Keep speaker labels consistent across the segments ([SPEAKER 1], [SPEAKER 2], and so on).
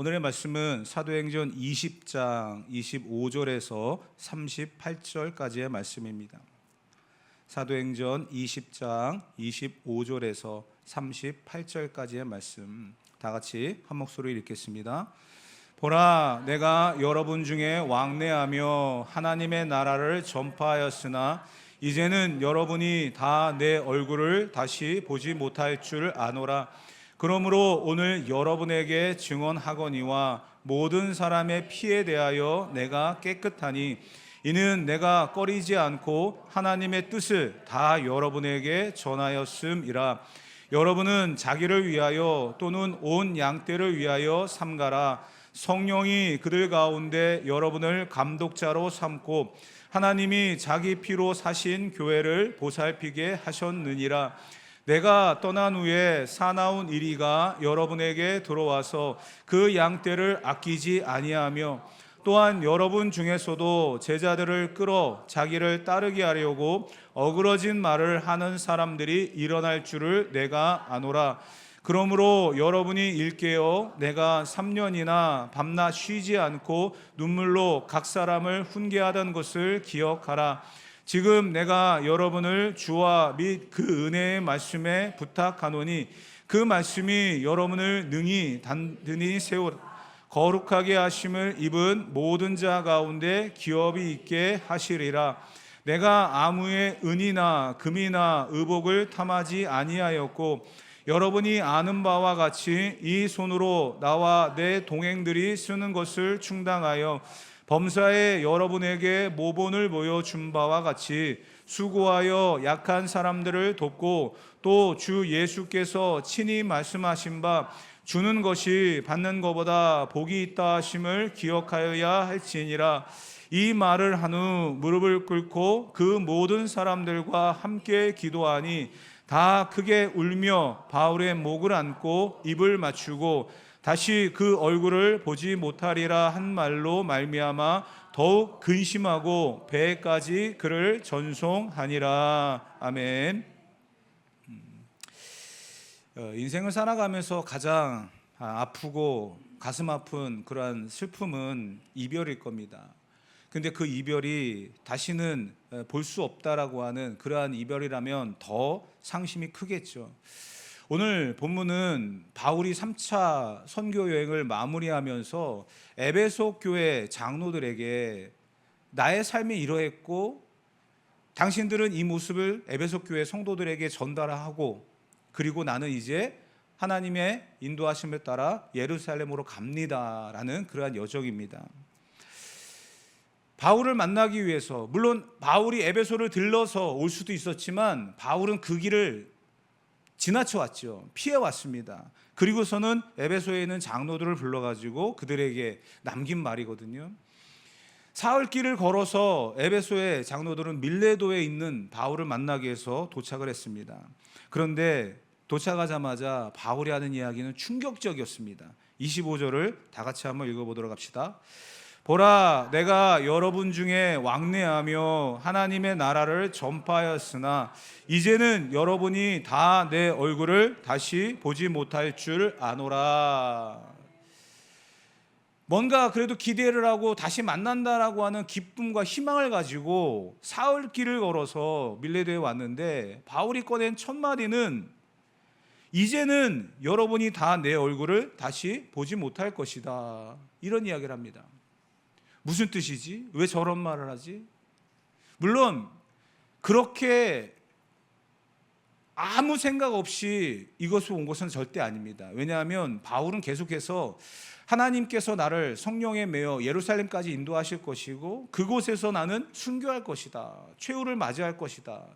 [SPEAKER 1] 오늘의 말씀은 사도행전 20장 25절에서 38절까지의 말씀입니다. 사도행전 20장 25절에서 38절까지의 말씀 다 같이 한 목소리로 읽겠습니다. 보라, 내가 여러분 중에 왕래하며 하나님의 나라를 전파하였으나 이제는 여러분이 다 내 얼굴을 다시 보지 못할 줄 아노라. 그러므로 오늘 여러분에게 증언하거니와 모든 사람의 피에 대하여 내가 깨끗하니 이는 내가 꺼리지 않고 하나님의 뜻을 다 여러분에게 전하였음이라. 여러분은 자기를 위하여 또는 온 양떼를 위하여 삼가라. 성령이 그들 가운데 여러분을 감독자로 삼고 하나님이 자기 피로 사신 교회를 보살피게 하셨느니라. 내가 떠난 후에 사나운 이리가 여러분에게 들어와서 그 양떼를 아끼지 아니하며 또한 여러분 중에서도 제자들을 끌어 자기를 따르게 하려고 어그러진 말을 하는 사람들이 일어날 줄을 내가 아노라. 그러므로 여러분이 일깨어 내가 3년이나 밤낮 쉬지 않고 눈물로 각 사람을 훈계하던 것을 기억하라. 지금 내가 여러분을 주와 및 그 은혜의 말씀에 부탁하노니 그 말씀이 여러분을 능히 단든히 세우라. 거룩하게 하심을 입은 모든 자 가운데 기업이 있게 하시리라. 내가 아무의 은이나 금이나 의복을 탐하지 아니하였고 여러분이 아는 바와 같이 이 손으로 나와 내 동행들이 쓰는 것을 충당하여 범사에 여러분에게 모본을 보여준 바와 같이 수고하여 약한 사람들을 돕고 또 주 예수께서 친히 말씀하신 바 주는 것이 받는 것보다 복이 있다 하심을 기억하여야 할지니라. 이 말을 한 후 무릎을 꿇고 그 모든 사람들과 함께 기도하니 다 크게 울며 바울의 목을 안고 입을 맞추고 다시 그 얼굴을 보지 못하리라 한 말로 말미암아 더욱 근심하고 배에까지 그를 전송하니라. 아멘. 인생을 살아가면서 가장 아프고 가슴 아픈 그러한 슬픔은 이별일 겁니다. 근데 그 이별이 다시는 볼 수 없다라고 하는 그러한 이별이라면 더 상심이 크겠죠. 오늘 본문은 바울이 3차 선교 여행을 마무리하면서 에베소 교회 장로들에게 나의 삶이 이러했고 당신들은 이 모습을 에베소 교회 성도들에게 전달하고 그리고 나는 이제 하나님의 인도하심을 따라 예루살렘으로 갑니다라는 그러한 여정입니다. 바울을 만나기 위해서 물론 바울이 에베소를 들러서 올 수도 있었지만 바울은 그 길을 지나쳐왔죠. 피해왔습니다. 그리고서는 에베소에 있는 장로들을 불러가지고 그들에게 남긴 말이거든요. 사흘길을 걸어서 에베소의 장로들은 밀레도에 있는 바울을 만나기 위해서 도착을 했습니다. 그런데 도착하자마자 바울이 하는 이야기는 충격적이었습니다. 25절을 다 같이 한번 읽어보도록 합시다. 보라, 내가 여러분 중에 왕래하며 하나님의 나라를 전파하였으나 이제는 여러분이 다 내 얼굴을 다시 보지 못할 줄 아노라. 뭔가 그래도 기대를 하고 다시 만난다라고 하는 기쁨과 희망을 가지고 사흘 길을 걸어서 밀레도에 왔는데 바울이 꺼낸 첫 마디는 이제는 여러분이 다 내 얼굴을 다시 보지 못할 것이다. 이런 이야기를 합니다. 무슨 뜻이지? 왜 저런 말을 하지? 물론 그렇게 아무 생각 없이 이것을 온 것은 절대 아닙니다. 왜냐하면 바울은 계속해서 하나님께서 나를 성령에 매어 예루살렘까지 인도하실 것이고 그곳에서 나는 순교할 것이다. 최후를 맞이할 것이다.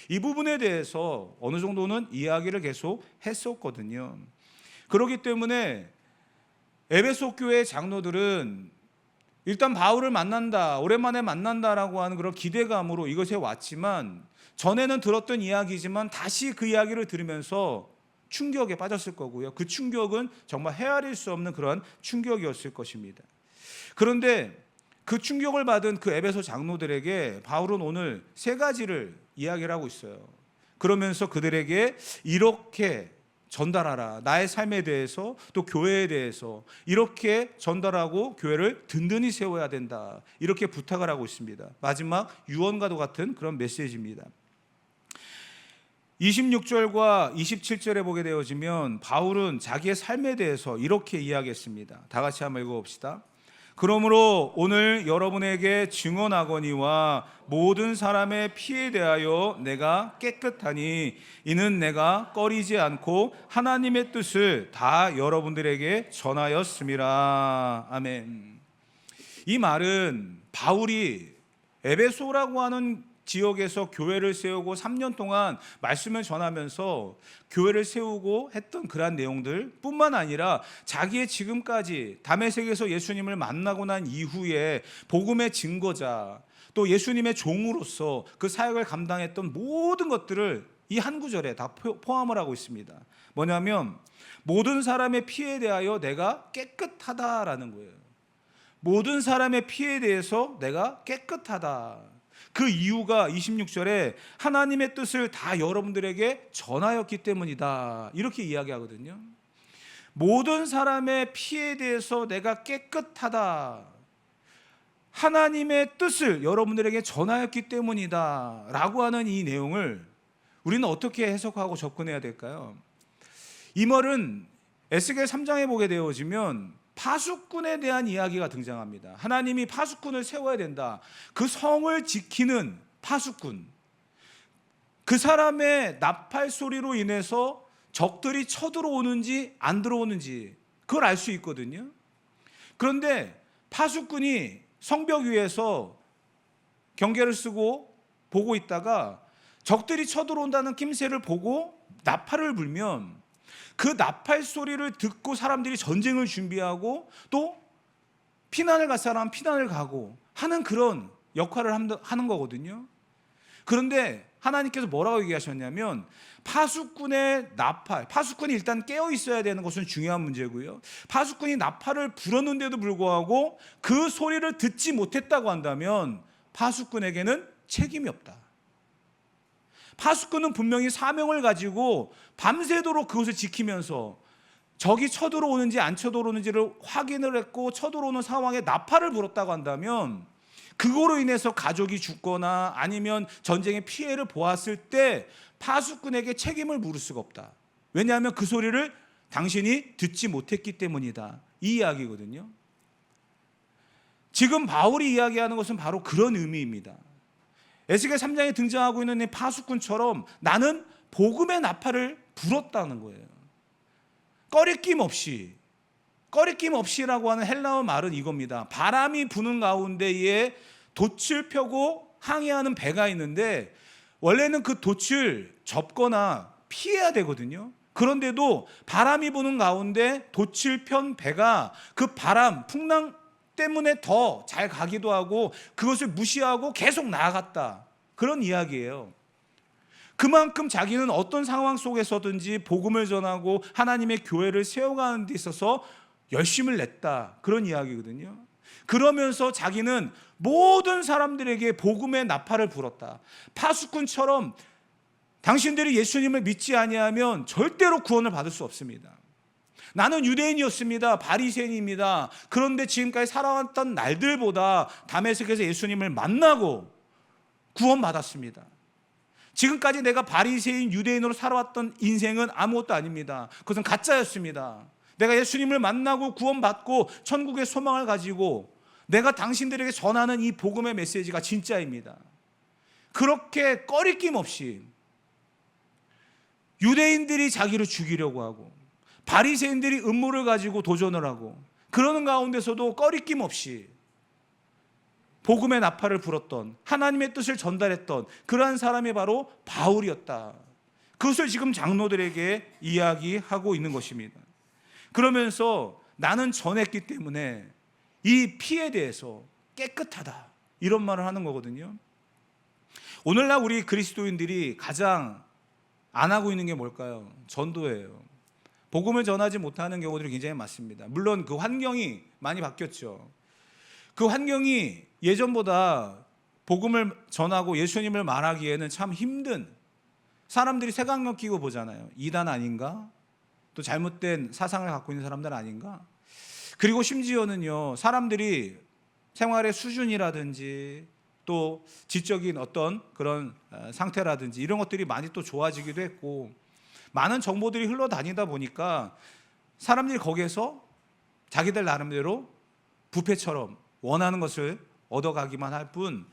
[SPEAKER 1] 이 부분에 대해서 어느 정도는 이야기를 계속 했었거든요. 그렇기 때문에 에베소 교회 장로들은 일단 바울을 만난다, 오랜만에 만난다라고 하는 그런 기대감으로 이것에 왔지만 전에는 들었던 이야기지만 다시 그 이야기를 들으면서 충격에 빠졌을 거고요. 그 충격은 정말 헤아릴 수 없는 그런 충격이었을 것입니다. 그런데 그 충격을 받은 그 에베소 장로들에게 바울은 오늘 세 가지를 이야기를 하고 있어요. 그러면서 그들에게 이렇게 전달하라. 나의 삶에 대해서 또 교회에 대해서 이렇게 전달하고 교회를 든든히 세워야 된다. 이렇게 부탁을 하고 있습니다. 마지막 유언과도 같은 그런 메시지입니다. 26절과 27절에 보게 되어지면 바울은 자기의 삶에 대해서 이렇게 이야기했습니다. 다 같이 한번 읽어봅시다. 그러므로 오늘 여러분에게 증언하거니와 모든 사람의 피에 대하여 내가 깨끗하니 이는 내가 꺼리지 않고 하나님의 뜻을 다 여러분들에게 전하였음이라. 아멘. 이 말은 바울이 에베소라고 하는 지역에서 교회를 세우고 3년 동안 말씀을 전하면서 교회를 세우고 했던 그러한 내용들 뿐만 아니라 자기의 지금까지 다메섹에서 예수님을 만나고 난 이후에 복음의 증거자 또 예수님의 종으로서 그 사역을 감당했던 모든 것들을 이 한 구절에 다 포함을 하고 있습니다. 뭐냐면 모든 사람의 피에 대하여 내가 깨끗하다라는 거예요. 모든 사람의 피에 대해서 내가 깨끗하다. 그 이유가 26절에 하나님의 뜻을 다 여러분들에게 전하였기 때문이다. 이렇게 이야기하거든요. 모든 사람의 피에 대해서 내가 깨끗하다. 하나님의 뜻을 여러분들에게 전하였기 때문이다. 라고 하는 이 내용을 우리는 어떻게 해석하고 접근해야 될까요? 이 말은 에스겔 3장에 보게 되어지면 파수꾼에 대한 이야기가 등장합니다. 하나님이 파수꾼을 세워야 된다. 그 성을 지키는 파수꾼. 그 사람의 나팔 소리로 인해서 적들이 쳐들어오는지 안 들어오는지 그걸 알 수 있거든요. 그런데 파수꾼이 성벽 위에서 경계를 쓰고 보고 있다가 적들이 쳐들어온다는 낌새를 보고 나팔을 불면 그 나팔 소리를 듣고 사람들이 전쟁을 준비하고 또 피난을 갈 사람 피난을 가고 하는 그런 역할을 하는 거거든요. 그런데 하나님께서 뭐라고 얘기하셨냐면 파수꾼의 나팔, 파수꾼이 일단 깨어 있어야 되는 것은 중요한 문제고요. 파수꾼이 나팔을 불었는데도 불구하고 그 소리를 듣지 못했다고 한다면 파수꾼에게는 책임이 없다. 파수꾼은 분명히 사명을 가지고 밤새도록 그것을 지키면서 적이 쳐들어오는지 안 쳐들어오는지를 확인을 했고 쳐들어오는 상황에 나팔을 불었다고 한다면 그거로 인해서 가족이 죽거나 아니면 전쟁의 피해를 보았을 때 파수꾼에게 책임을 물을 수가 없다. 왜냐하면 그 소리를 당신이 듣지 못했기 때문이다. 이 이야기거든요. 지금 바울이 이야기하는 것은 바로 그런 의미입니다. 에스겔 3장에 등장하고 있는 이 파수꾼처럼 나는 복음의 나팔을 불었다는 거예요. 꺼리낌 없이라고 하는 헬라어 말은 이겁니다. 바람이 부는 가운데에 돛을 펴고 항해하는 배가 있는데 원래는 그 돛을 접거나 피해야 되거든요. 그런데도 바람이 부는 가운데 돛을 편 배가 그 바람, 풍랑 때문에 더 잘 가기도 하고 그것을 무시하고 계속 나아갔다. 그런 이야기예요. 그만큼 자기는 어떤 상황 속에서든지 복음을 전하고 하나님의 교회를 세워가는 데 있어서 열심을 냈다. 그런 이야기거든요. 그러면서 자기는 모든 사람들에게 복음의 나팔을 불었다. 파수꾼처럼 당신들이 예수님을 믿지 아니하면 절대로 구원을 받을 수 없습니다. 나는 유대인이었습니다. 바리새인입니다. 그런데 지금까지 살아왔던 날들보다 다메섹에서 예수님을 만나고 구원받았습니다. 지금까지 내가 바리새인 유대인으로 살아왔던 인생은 아무것도 아닙니다. 그것은 가짜였습니다. 내가 예수님을 만나고 구원받고 천국의 소망을 가지고 내가 당신들에게 전하는 이 복음의 메시지가 진짜입니다. 그렇게 꺼리낌 없이 유대인들이 자기를 죽이려고 하고 바리새인들이 음모를 가지고 도전을 하고 그러는 가운데서도 꺼리낌 없이 복음의 나팔을 불었던 하나님의 뜻을 전달했던 그러한 사람이 바로 바울이었다. 그것을 지금 장로들에게 이야기하고 있는 것입니다. 그러면서 나는 전했기 때문에 이 피에 대해서 깨끗하다. 이런 말을 하는 거거든요. 오늘날 우리 그리스도인들이 가장 안 하고 있는 게 뭘까요? 전도예요. 복음을 전하지 못하는 경우들이 굉장히 많습니다. 물론 그 환경이 많이 바뀌었죠. 그 환경이 예전보다 복음을 전하고 예수님을 말하기에는 참 힘든, 사람들이 색안경 끼고 보잖아요. 이단 아닌가? 또 잘못된 사상을 갖고 있는 사람들 아닌가? 그리고 심지어는요, 사람들이 생활의 수준이라든지 또 지적인 어떤 그런 상태라든지 이런 것들이 많이 또 좋아지기도 했고, 많은 정보들이 흘러다니다 보니까 사람들이 거기에서 자기들 나름대로 뷔페처럼 원하는 것을 얻어가기만 할 뿐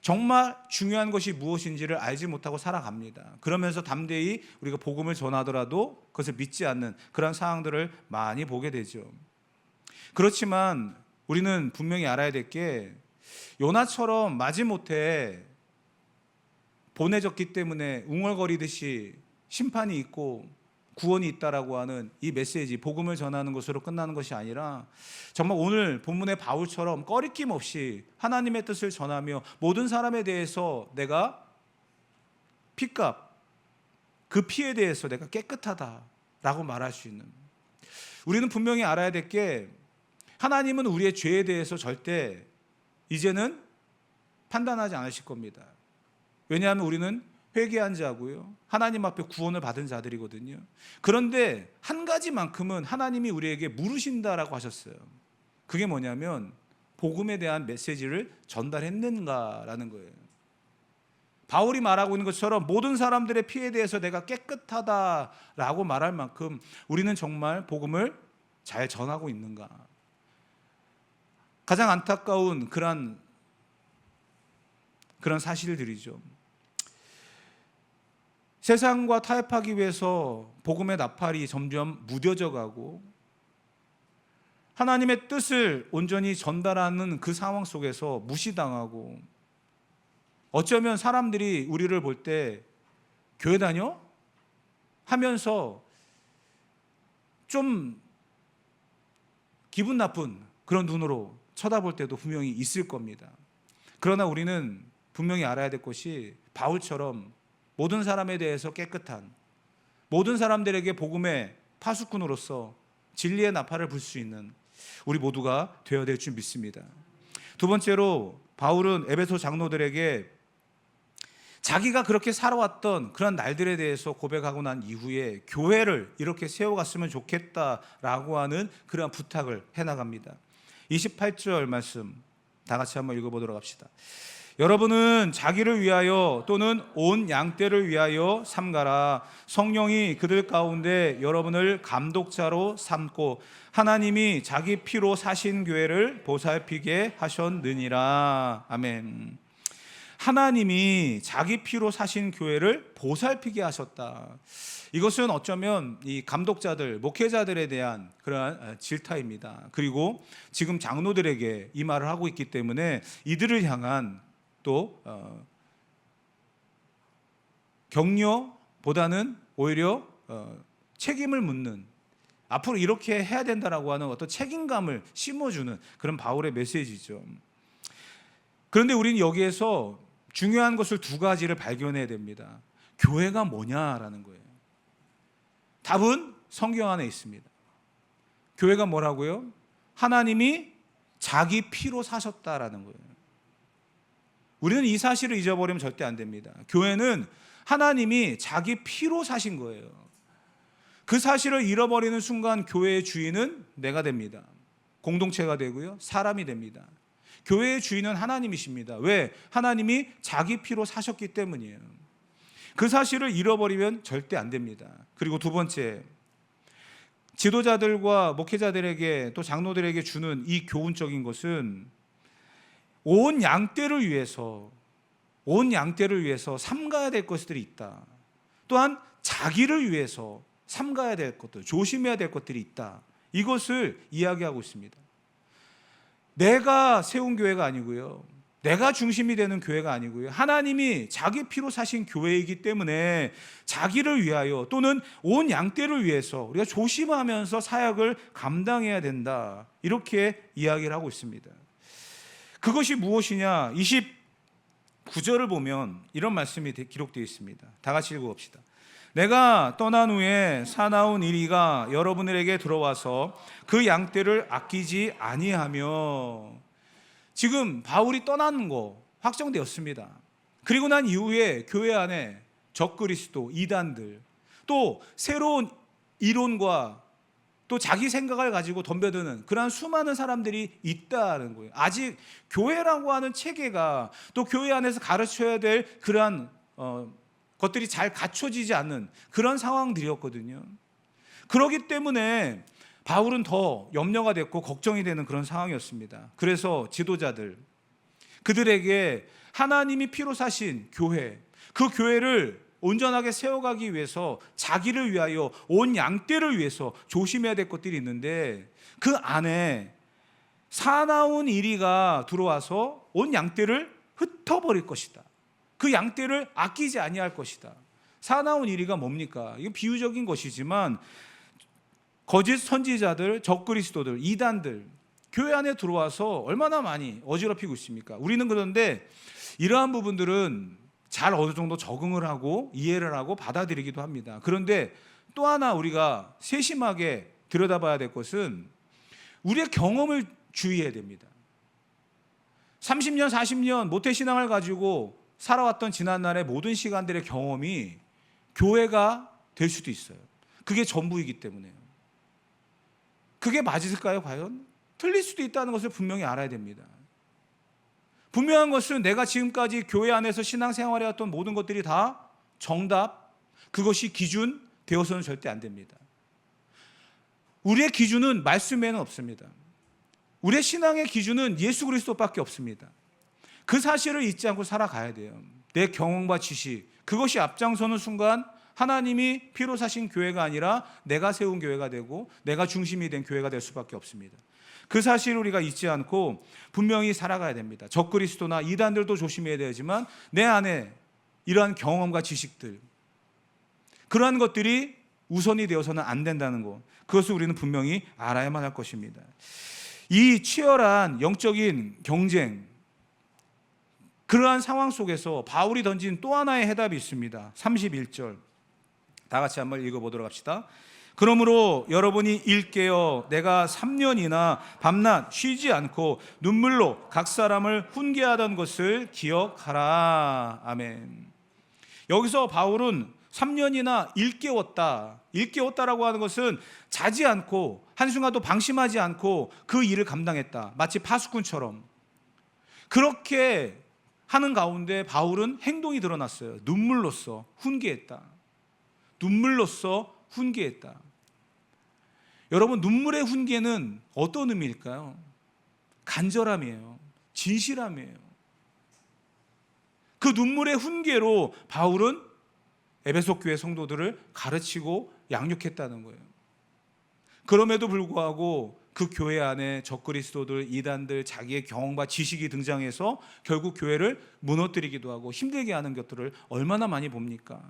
[SPEAKER 1] 정말 중요한 것이 무엇인지를 알지 못하고 살아갑니다. 그러면서 담대히 우리가 복음을 전하더라도 그것을 믿지 않는 그런 상황들을 많이 보게 되죠. 그렇지만 우리는 분명히 알아야 될 게, 요나처럼 마지못해 보내졌기 때문에 웅얼거리듯이 심판이 있고 구원이 있다라고 하는 이 메시지, 복음을 전하는 것으로 끝나는 것이 아니라 정말 오늘 본문의 바울처럼 꺼리낌 없이 하나님의 뜻을 전하며 모든 사람에 대해서 내가 피값, 그 피에 대해서 내가 깨끗하다라고 말할 수 있는, 우리는 분명히 알아야 될 게, 하나님은 우리의 죄에 대해서 절대 이제는 판단하지 않으실 겁니다. 왜냐하면 우리는 회개한 자고요, 하나님 앞에 구원을 받은 자들이거든요. 그런데 한 가지만큼은 하나님이 우리에게 물으신다라고 하셨어요. 그게 뭐냐면 복음에 대한 메시지를 전달했는가라는 거예요. 바울이 말하고 있는 것처럼 모든 사람들의 피에 대해서 내가 깨끗하다라고 말할 만큼 우리는 정말 복음을 잘 전하고 있는가. 가장 안타까운 그런 사실들이죠. 세상과 타협하기 위해서 복음의 나팔이 점점 무뎌져 가고 하나님의 뜻을 온전히 전달하는 그 상황 속에서 무시당하고, 어쩌면 사람들이 우리를 볼 때 교회 다녀? 하면서 좀 기분 나쁜 그런 눈으로 쳐다볼 때도 분명히 있을 겁니다. 그러나 우리는 분명히 알아야 될 것이, 바울처럼 모든 사람에 대해서 깨끗한, 모든 사람들에게 복음의 파수꾼으로서 진리의 나팔을 불 수 있는 우리 모두가 되어야 될 줄 믿습니다. 두 번째로 바울은 에베소 장로들에게 자기가 그렇게 살아왔던 그런 날들에 대해서 고백하고 난 이후에 교회를 이렇게 세워갔으면 좋겠다라고 하는 그런 부탁을 해나갑니다. 28절 말씀 다 같이 한번 읽어보도록 합시다. 여러분은 자기를 위하여 또는 온 양떼를 위하여 삼가라. 성령이 그들 가운데 여러분을 감독자로 삼고 하나님이 자기 피로 사신 교회를 보살피게 하셨느니라. 아멘. 하나님이 자기 피로 사신 교회를 보살피게 하셨다. 이것은 어쩌면 이 감독자들, 목회자들에 대한 그러한 질타입니다. 그리고 지금 장로들에게 이 말을 하고 있기 때문에 이들을 향한 또 격려보다는 오히려 책임을 묻는, 앞으로 이렇게 해야 된다라고 하는 어떤 책임감을 심어주는 그런 바울의 메시지죠. 그런데 우리는 여기에서 중요한 것을 두 가지를 발견해야 됩니다. 교회가 뭐냐라는 거예요. 답은 성경 안에 있습니다. 교회가 뭐라고요? 하나님이 자기 피로 사셨다라는 거예요. 우리는 이 사실을 잊어버리면 절대 안 됩니다. 교회는 하나님이 자기 피로 사신 거예요. 그 사실을 잃어버리는 순간 교회의 주인은 내가 됩니다. 공동체가 되고요, 사람이 됩니다. 교회의 주인은 하나님이십니다. 왜? 하나님이 자기 피로 사셨기 때문이에요. 그 사실을 잃어버리면 절대 안 됩니다. 그리고 두 번째, 지도자들과 목회자들에게 또 장로들에게 주는 이 교훈적인 것은 온 양떼를 위해서 삼가야 될 것들이 있다. 또한 자기를 위해서 삼가야 될 것들, 조심해야 될 것들이 있다. 이것을 이야기하고 있습니다. 내가 세운 교회가 아니고요, 내가 중심이 되는 교회가 아니고요, 하나님이 자기 피로 사신 교회이기 때문에 자기를 위하여 또는 온 양떼를 위해서 우리가 조심하면서 사역을 감당해야 된다. 이렇게 이야기를 하고 있습니다. 그것이 무엇이냐? 29절을 보면 이런 말씀이 기록되어 있습니다. 다 같이 읽어봅시다. 내가 떠난 후에 사나운 이리가 여러분들에게 들어와서 그 양떼를 아끼지 아니하며. 지금 바울이 떠나는 거 확정되었습니다. 그리고 난 이후에 교회 안에 적그리스도, 이단들, 또 새로운 이론과 또 자기 생각을 가지고 덤벼드는 그러한 수많은 사람들이 있다는 거예요. 아직 교회라고 하는 체계가 또 교회 안에서 가르쳐야 될 그러한 것들이 잘 갖춰지지 않는 그런 상황들이었거든요. 그렇기 때문에 바울은 더 염려가 됐고 걱정이 되는 그런 상황이었습니다. 그래서 지도자들, 그들에게 하나님이 피로 사신 교회, 그 교회를 온전하게 세워가기 위해서 자기를 위하여 온 양떼를 위해서 조심해야 될 것들이 있는데, 그 안에 사나운 이리가 들어와서 온 양떼를 흩어버릴 것이다. 그 양떼를 아끼지 아니할 것이다. 사나운 이리가 뭡니까? 이거 비유적인 것이지만 거짓 선지자들, 적그리스도들, 이단들 교회 안에 들어와서 얼마나 많이 어지럽히고 있습니까? 우리는 그런데 이러한 부분들은 잘 어느 정도 적응을 하고 이해를 하고 받아들이기도 합니다. 그런데 또 하나 우리가 세심하게 들여다봐야 될 것은 우리의 경험을 주의해야 됩니다. 30년, 40년 모태신앙을 가지고 살아왔던 지난날의 모든 시간들의 경험이 교회가 될 수도 있어요. 그게 전부이기 때문에요. 그게 맞을까요, 과연? 틀릴 수도 있다는 것을 분명히 알아야 됩니다. 분명한 것은 내가 지금까지 교회 안에서 신앙생활해 왔던 모든 것들이 다 정답, 그것이 기준 되어서는 절대 안 됩니다. 우리의 기준은 말씀에는 없습니다. 우리의 신앙의 기준은 예수 그리스도밖에 없습니다. 그 사실을 잊지 않고 살아가야 돼요. 내 경험과 지식, 그것이 앞장서는 순간 하나님이 피로 사신 교회가 아니라 내가 세운 교회가 되고 내가 중심이 된 교회가 될 수밖에 없습니다. 그 사실을 우리가 잊지 않고 분명히 살아가야 됩니다. 적그리스도나 이단들도 조심해야 되지만 내 안에 이러한 경험과 지식들, 그러한 것들이 우선이 되어서는 안 된다는 것, 그것을 우리는 분명히 알아야만 할 것입니다. 이 치열한 영적인 경쟁, 그러한 상황 속에서 바울이 던진 또 하나의 해답이 있습니다. 31절 다 같이 한번 읽어보도록 합시다. 그러므로 여러분이 일깨어 내가 3년이나 밤낮 쉬지 않고 눈물로 각 사람을 훈계하던 것을 기억하라. 아멘. 여기서 바울은 3년이나 일깨웠다라고 하는 것은 자지 않고 한순간도 방심하지 않고 그 일을 감당했다. 마치 파수꾼처럼 그렇게 하는 가운데 바울은 행동이 드러났어요. 눈물로써 훈계했다. 여러분, 눈물의 훈계는 어떤 의미일까요? 간절함이에요. 진실함이에요. 그 눈물의 훈계로 바울은 에베소 교회 성도들을 가르치고 양육했다는 거예요. 그럼에도 불구하고 그 교회 안에 적그리스도들, 이단들, 자기의 경험과 지식이 등장해서 결국 교회를 무너뜨리기도 하고 힘들게 하는 것들을 얼마나 많이 봅니까?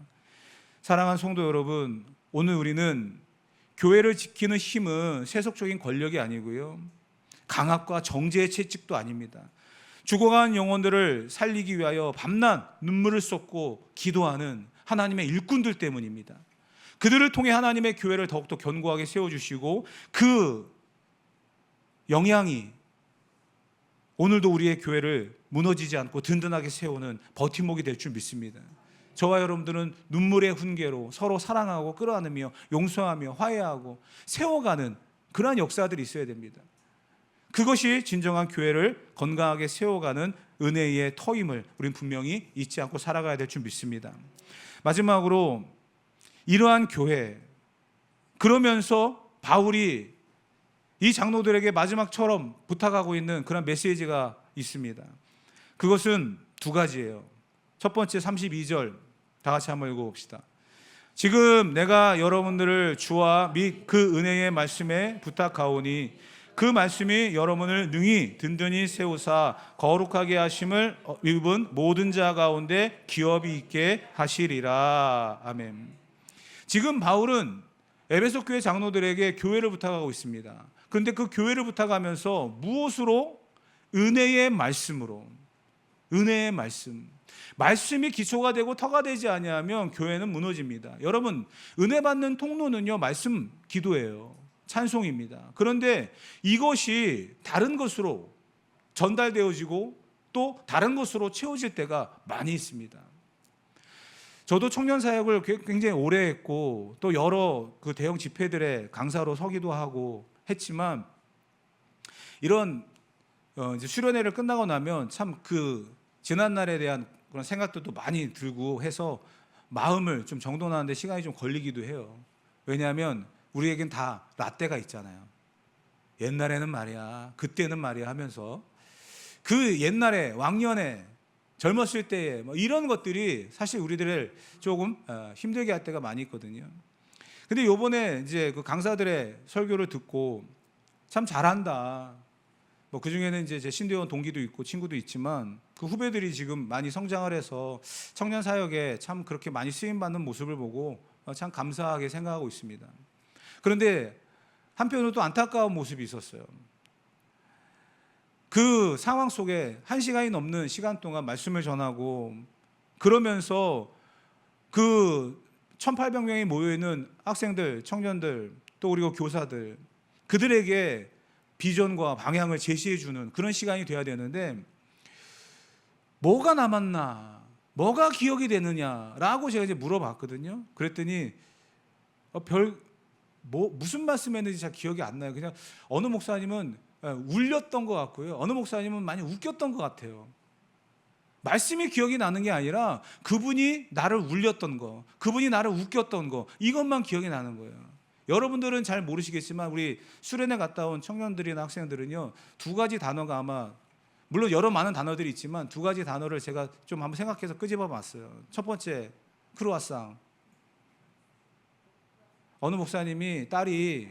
[SPEAKER 1] 사랑하는 성도 여러분, 오늘 우리는 교회를 지키는 힘은 세속적인 권력이 아니고요, 강압과 정죄의 채찍도 아닙니다. 죽어간 영혼들을 살리기 위하여 밤낮 눈물을 쏟고 기도하는 하나님의 일꾼들 때문입니다. 그들을 통해 하나님의 교회를 더욱더 견고하게 세워주시고 그 영향이 오늘도 우리의 교회를 무너지지 않고 든든하게 세우는 버팀목이 될 줄 믿습니다. 저와 여러분들은 눈물의 훈계로 서로 사랑하고 끌어안으며 용서하며 화해하고 세워가는 그러한 역사들이 있어야 됩니다. 그것이 진정한 교회를 건강하게 세워가는 은혜의 터임을 우리는 분명히 잊지 않고 살아가야 될 줄 믿습니다. 마지막으로 이러한 교회, 그러면서 바울이 이 장로들에게 마지막처럼 부탁하고 있는 그런 메시지가 있습니다. 그것은 두 가지예요. 첫 번째 32절 다 같이 한번 읽어봅시다. 지금 내가 여러분들을 주와 및 그 은혜의 말씀에 부탁하오니 그 말씀이 여러분을 능히 든든히 세우사 거룩하게 하심을 입은 모든 자 가운데 기업이 있게 하시리라. 아멘. 지금 바울은 에베소 교회 장로들에게 교회를 부탁하고 있습니다. 그런데 그 교회를 부탁하면서 무엇으로? 은혜의 말씀으로. 은혜의 말씀이 기초가 되고 터가 되지 아니하면 교회는 무너집니다. 여러분, 은혜 받는 통로는요, 말씀 기도예요. 찬송입니다. 그런데 이것이 다른 것으로 전달되어지고 또 다른 것으로 채워질 때가 많이 있습니다. 저도 청년 사역을 굉장히 오래 했고 또 여러 그 대형 집회들의 강사로 서기도 하고 했지만 이런 이제 수련회를 끝나고 나면 참 그 지난 날에 대한 그런 생각도 많이 들고 해서 마음을 좀 정돈하는데 시간이 좀 걸리기도 해요. 왜냐하면 우리에겐 다 라떼가 있잖아요. 옛날에는 말이야, 그때는 말이야 하면서 그 옛날에 왕년에 젊었을 때에 뭐 이런 것들이 사실 우리들을 조금 힘들게 할 때가 많이 있거든요. 근데 요번에 이제 그 강사들의 설교를 듣고 참 잘한다. 뭐 그 중에는 이제 제 신대원 동기도 있고 친구도 있지만 그 후배들이 지금 많이 성장을 해서 청년 사역에 참 그렇게 많이 쓰임 받는 모습을 보고 참 감사하게 생각하고 있습니다. 그런데 한편으로 또 안타까운 모습이 있었어요. 그 상황 속에 1시간이 넘는 시간 동안 말씀을 전하고 그러면서 그 1,800명이 모여있는 학생들, 청년들, 또 그리고 교사들, 그들에게 비전과 방향을 제시해주는 그런 시간이 돼야 되는데 뭐가 남았나, 뭐가 기억이 되느냐라고 제가 이제 물어봤거든요. 그랬더니 무슨 말씀했는지 잘 기억이 안 나요. 그냥 어느 목사님은 울렸던 것 같고요. 어느 목사님은 많이 웃겼던 것 같아요. 말씀이 기억이 나는 게 아니라 그분이 나를 울렸던 거, 그분이 나를 웃겼던 거, 이것만 기억이 나는 거예요. 여러분들은 잘 모르시겠지만 우리 수련회 갔다 온 청년들이나 학생들은요, 두 가지 단어가 아마, 물론 여러 많은 단어들이 있지만 두 가지 단어를 제가 좀 한번 생각해서 끄집어 봤어요. 첫 번째, 크루아상. 어느 목사님이 딸이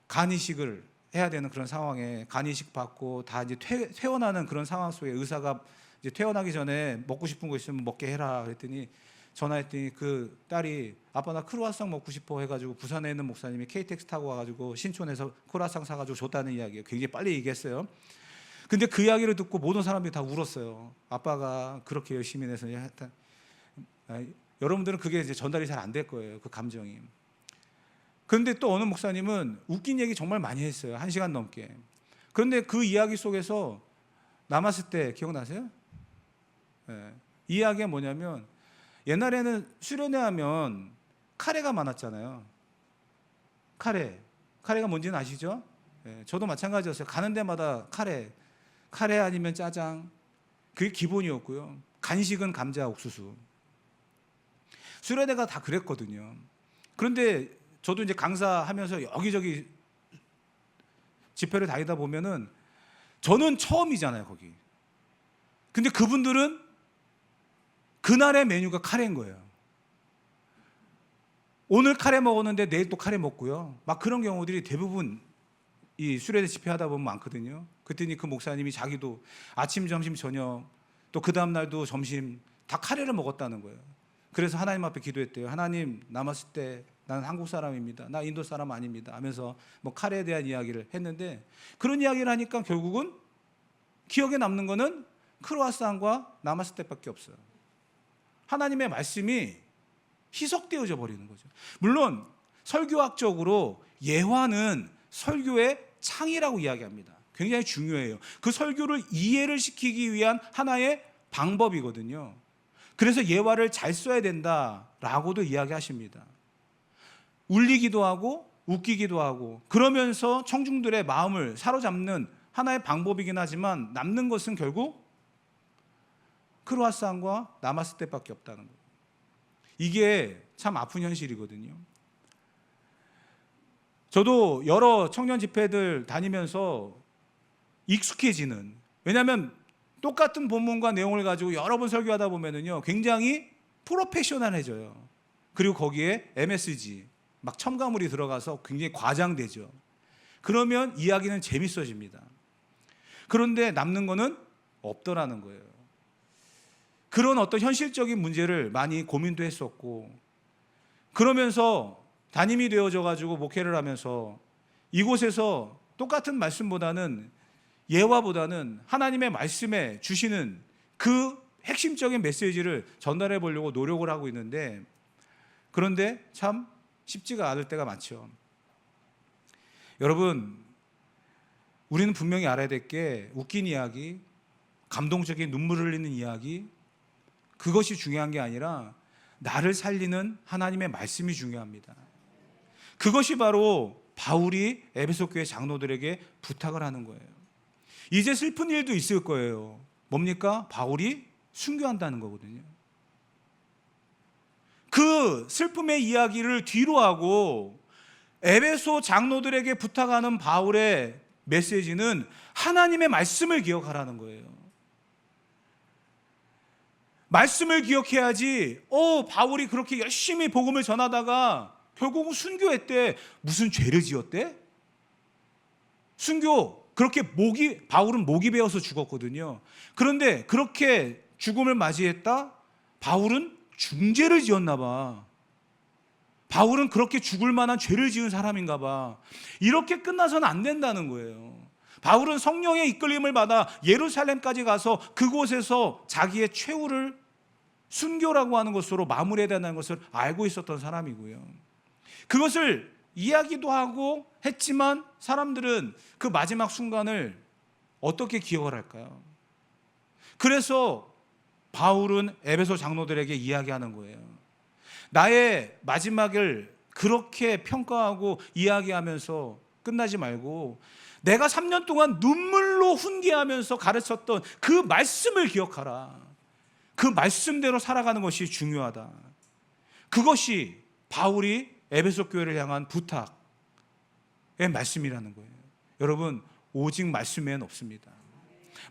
[SPEAKER 1] 간이식을 해야 되는 그런 상황에 간이식 받고 다 이제 퇴원하는 그런 상황 속에 의사가 이제 퇴원하기 전에 먹고 싶은 거 있으면 먹게 해라 그랬더니 전화했더니 그 딸이 아빠 나 크루아상 먹고 싶어 해가지고 부산에 있는 목사님이 KTX 타고 와가지고 신촌에서 크루아상 사가지고 줬다는 이야기예요. 굉장히 빨리 얘기했어요. 근데 그 이야기를 듣고 모든 사람들이 다 울었어요. 아빠가 그렇게 열심히 해서 했다. 여러분들은 그게 이제 전달이 잘 안 될 거예요. 그 감정이. 그런데 또 어느 목사님은 웃긴 얘기 정말 많이 했어요. 1시간 넘게. 그런데 그 이야기 속에서 남았을 때 기억나세요? 네. 이 이야기가 뭐냐면 옛날에는 수련회 하면 카레가 많았잖아요. 카레가 뭔지는 아시죠? 네. 저도 마찬가지였어요. 가는 데마다 카레 아니면 짜장. 그게 기본이었고요. 간식은 감자 옥수수. 수련회가 다 그랬거든요. 그런데 저도 이제 강사하면서 여기저기 집회를 다니다 보면은 저는 처음이잖아요, 거기. 근데 그분들은 그날의 메뉴가 카레인 거예요. 오늘 카레 먹었는데 내일 또 카레 먹고요. 막 그런 경우들이 대부분 이 수련회 집회하다 보면 많거든요. 그랬더니 그 목사님이 자기도 아침, 점심, 저녁 또 그 다음 날도 점심 다 카레를 먹었다는 거예요. 그래서 하나님 앞에 기도했대요. 하나님, 남았을 때 나는 한국 사람입니다. 나 인도 사람 아닙니다. 하면서 뭐 카레에 대한 이야기를 했는데 그런 이야기를 하니까 결국은 기억에 남는 거는 크로아상과 남았을 때밖에 없어요. 하나님의 말씀이 희석되어져 버리는 거죠. 물론 설교학적으로 예화는 설교의 창이라고 이야기합니다. 굉장히 중요해요. 그 설교를 이해를 시키기 위한 하나의 방법이거든요. 그래서 예화를 잘 써야 된다라고도 이야기하십니다. 울리기도 하고 웃기기도 하고 그러면서 청중들의 마음을 사로잡는 하나의 방법이긴 하지만 남는 것은 결국 크로아상과 남았을 때밖에 없다는 거예요. 이게 참 아픈 현실이거든요. 저도 여러 청년 집회들 다니면서 익숙해지는, 왜냐하면 똑같은 본문과 내용을 가지고 여러 번 설교하다 보면은요 굉장히 프로페셔널해져요. 그리고 거기에 MSG 막 첨가물이 들어가서 굉장히 과장되죠. 그러면 이야기는 재밌어집니다. 그런데 남는 거는 없더라는 거예요. 그런 어떤 현실적인 문제를 많이 고민도 했었고, 그러면서 담임이 되어져 가지고 목회를 하면서 이곳에서 똑같은 말씀보다는 예화보다는 하나님의 말씀에 주시는 그 핵심적인 메시지를 전달해 보려고 노력을 하고 있는데, 그런데 참 쉽지가 않을 때가 많죠. 여러분, 우리는 분명히 알아야 될 게 웃긴 이야기, 감동적인 눈물 흘리는 이야기, 그것이 중요한 게 아니라 나를 살리는 하나님의 말씀이 중요합니다. 그것이 바로 바울이 에베소 교회 장로들에게 부탁을 하는 거예요. 이제 슬픈 일도 있을 거예요. 뭡니까? 바울이 순교한다는 거거든요. 그 슬픔의 이야기를 뒤로 하고 에베소 장로들에게 부탁하는 바울의 메시지는 하나님의 말씀을 기억하라는 거예요. 말씀을 기억해야지 바울이 그렇게 열심히 복음을 전하다가 결국은 순교했대. 무슨 죄를 지었대? 순교 그렇게 바울은 목이 베어서 죽었거든요. 그런데 그렇게 죽음을 맞이했다? 바울은 중죄를 지었나 봐. 바울은 그렇게 죽을 만한 죄를 지은 사람인가 봐. 이렇게 끝나서는 안 된다는 거예요. 바울은 성령의 이끌림을 받아 예루살렘까지 가서 그곳에서 자기의 최후를 순교라고 하는 것으로 마무리해야 된다는 것을 알고 있었던 사람이고요. 그것을 이야기도 하고 했지만 사람들은 그 마지막 순간을 어떻게 기억을 할까요? 그래서 바울은 에베소 장로들에게 이야기하는 거예요. 나의 마지막을 그렇게 평가하고 이야기하면서 끝나지 말고 내가 3년 동안 눈물로 훈계하면서 가르쳤던 그 말씀을 기억하라. 그 말씀대로 살아가는 것이 중요하다. 그것이 바울이 에베소 교회를 향한 부탁의 말씀이라는 거예요. 여러분, 오직 말씀에는 없습니다.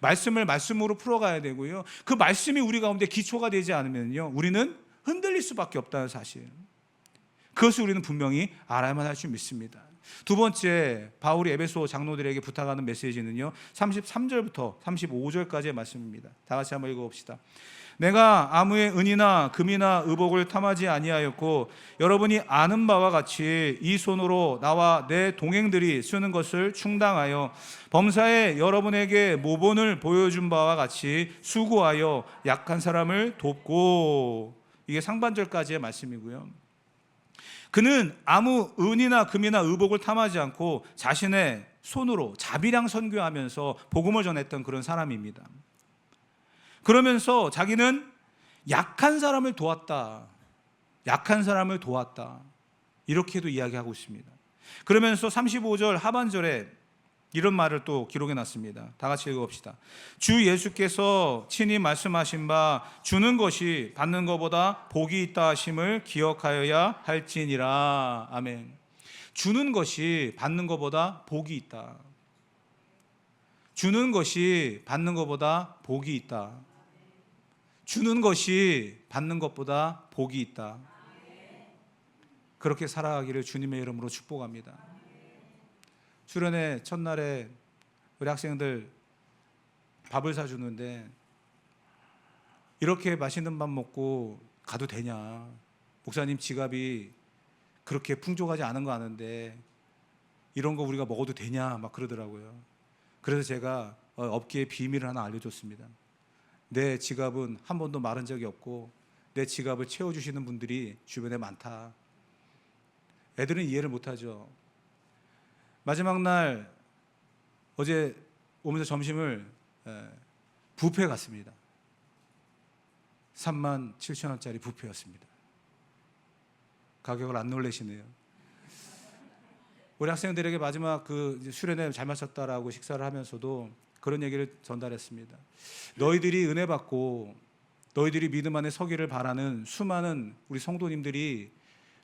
[SPEAKER 1] 말씀을 말씀으로 풀어가야 되고요. 그 말씀이 우리 가운데 기초가 되지 않으면요, 우리는 흔들릴 수밖에 없다는 사실. 그것을 우리는 분명히 알아야만 할 줄 믿습니다. 두 번째, 바울이 에베소 장로들에게 부탁하는 메시지는요, 33절부터 35절까지의 말씀입니다. 다 같이 한번 읽어봅시다. 내가 아무의 은이나 금이나 의복을 탐하지 아니하였고 여러분이 아는 바와 같이 이 손으로 나와 내 동행들이 쓰는 것을 충당하여 범사에 여러분에게 모본을 보여준 바와 같이 수고하여 약한 사람을 돕고, 이게 상반절까지의 말씀이고요. 그는 아무 은이나 금이나 의복을 탐하지 않고 자신의 손으로 자비량 선교하면서 복음을 전했던 그런 사람입니다. 그러면서 자기는 약한 사람을 도왔다. 약한 사람을 도왔다. 이렇게도 이야기하고 있습니다. 그러면서 35절 하반절에 이런 말을 또 기록해 놨습니다. 다 같이 읽어봅시다. 주 예수께서 친히 말씀하신 바 주는 것이 받는 것보다 복이 있다 하심을 기억하여야 할지니라. 아멘. 주는 것이 받는 것보다 복이 있다. 주는 것이 받는 것보다 복이 있다. 주는 것이 받는 것보다 복이 있다. 그렇게 살아가기를 주님의 이름으로 축복합니다. 수련회 첫날에 우리 학생들 밥을 사주는데 이렇게 맛있는 밥 먹고 가도 되냐? 목사님 지갑이 그렇게 풍족하지 않은 거 아는데 이런 거 우리가 먹어도 되냐? 막 그러더라고요. 그래서 제가 업계의 비밀을 하나 알려줬습니다. 내 지갑은 한 번도 마른 적이 없고 내 지갑을 채워주시는 분들이 주변에 많다. 애들은 이해를 못하죠. 마지막 날 어제 오면서 점심을 뷔페에 갔습니다. 37,000원짜리 뷔페였습니다. 가격을 안 놀라시네요. 우리 학생들에게 마지막 그 수련회 잘 마쳤다라고 식사를 하면서도 그런 얘기를 전달했습니다. 너희들이 은혜 받고 너희들이 믿음 안에 서기를 바라는 수많은 우리 성도님들이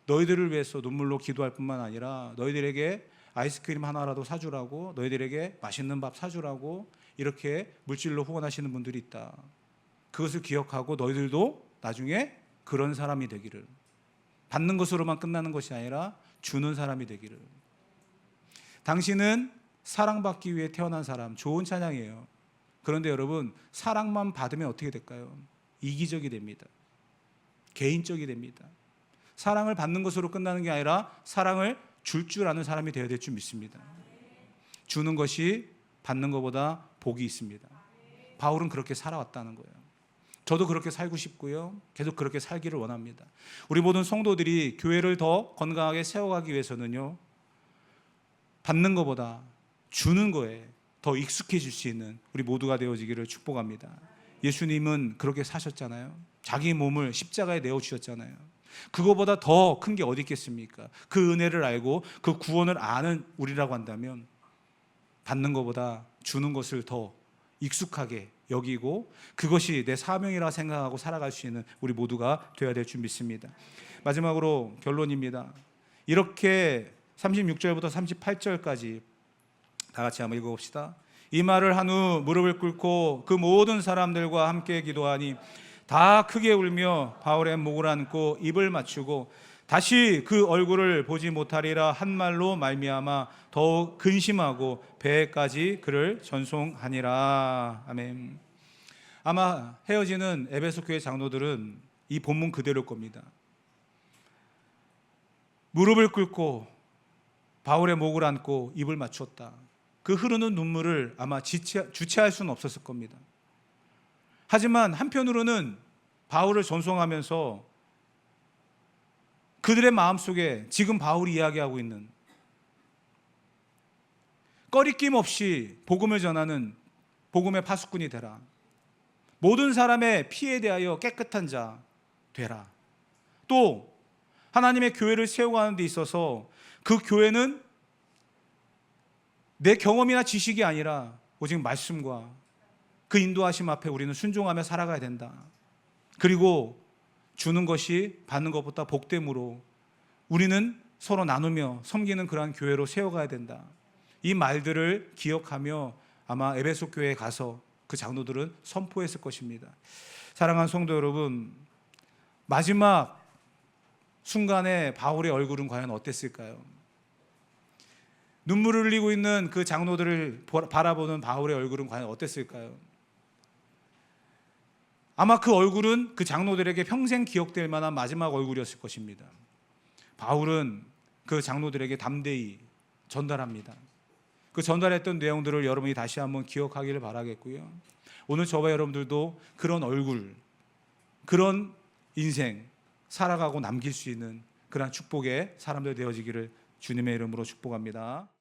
[SPEAKER 1] 너희들을 위해서 눈물로 기도할 뿐만 아니라 너희들에게 아이스크림 하나라도 사주라고, 너희들에게 맛있는 밥 사주라고 이렇게 물질로 후원하시는 분들이 있다. 그것을 기억하고 너희들도 나중에 그런 사람이 되기를, 받는 것으로만 끝나는 것이 아니라 주는 사람이 되기를. 당신은 사랑받기 위해 태어난 사람, 좋은 찬양이에요. 그런데 여러분, 사랑만 받으면 어떻게 될까요? 이기적이 됩니다. 개인적이 됩니다. 사랑을 받는 것으로 끝나는 게 아니라 사랑을 줄 줄 아는 사람이 되어야 될 줄 믿습니다. 주는 것이 받는 것보다 복이 있습니다. 바울은 그렇게 살아왔다는 거예요. 저도 그렇게 살고 싶고요. 계속 그렇게 살기를 원합니다. 우리 모든 성도들이 교회를 더 건강하게 세워가기 위해서는요, 받는 것보다 주는 거에 더 익숙해질 수 있는 우리 모두가 되어지기를 축복합니다. 예수님은 그렇게 사셨잖아요. 자기 몸을 십자가에 내어 주셨잖아요. 그거보다 더 큰 게 어디 있겠습니까? 그 은혜를 알고 그 구원을 아는 우리라고 한다면 받는 것보다 주는 것을 더 익숙하게 여기고 그것이 내 사명이라 생각하고 살아갈 수 있는 우리 모두가 되어야 될 줄 믿습니다. 마지막으로 결론입니다. 이렇게 36절부터 38절까지 다 같이 한번 읽어봅시다. 이 말을 한 후 무릎을 꿇고 그 모든 사람들과 함께 기도하니 다 크게 울며 바울의 목을 안고 입을 맞추고 다시 그 얼굴을 보지 못하리라 한 말로 말미암아 더욱 근심하고 배에까지 그를 전송하니라. 아멘. 아마 헤어지는 에베소 교회 장로들은 이 본문 그대로일 겁니다. 무릎을 꿇고 바울의 목을 안고 입을 맞추었다. 그 흐르는 눈물을 아마 주체할 수는 없었을 겁니다. 하지만 한편으로는 바울을 전송하면서 그들의 마음속에 지금 바울이 이야기하고 있는 꺼리낌 없이 복음을 전하는 복음의 파수꾼이 되라. 모든 사람의 피에 대하여 깨끗한 자 되라. 또 하나님의 교회를 세워가는 데 있어서 그 교회는 내 경험이나 지식이 아니라 오직 말씀과 그 인도하심 앞에 우리는 순종하며 살아가야 된다. 그리고 주는 것이 받는 것보다 복됨으로 우리는 서로 나누며 섬기는 그러한 교회로 세워가야 된다. 이 말들을 기억하며 아마 에베소 교회에 가서 그 장로들은 선포했을 것입니다. 사랑하는 성도 여러분, 마지막 순간에 바울의 얼굴은 과연 어땠을까요? 눈물을 흘리고 있는 그 장로들을 바라보는 바울의 얼굴은 과연 어땠을까요? 아마 그 얼굴은 그 장로들에게 평생 기억될 만한 마지막 얼굴이었을 것입니다. 바울은 그 장로들에게 담대히 전달합니다. 그 전달했던 내용들을 여러분이 다시 한번 기억하기를 바라겠고요. 오늘 저와 여러분들도 그런 얼굴, 그런 인생 살아가고 남길 수 있는 그런 축복의 사람들 되어지기를 주님의 이름으로 축복합니다.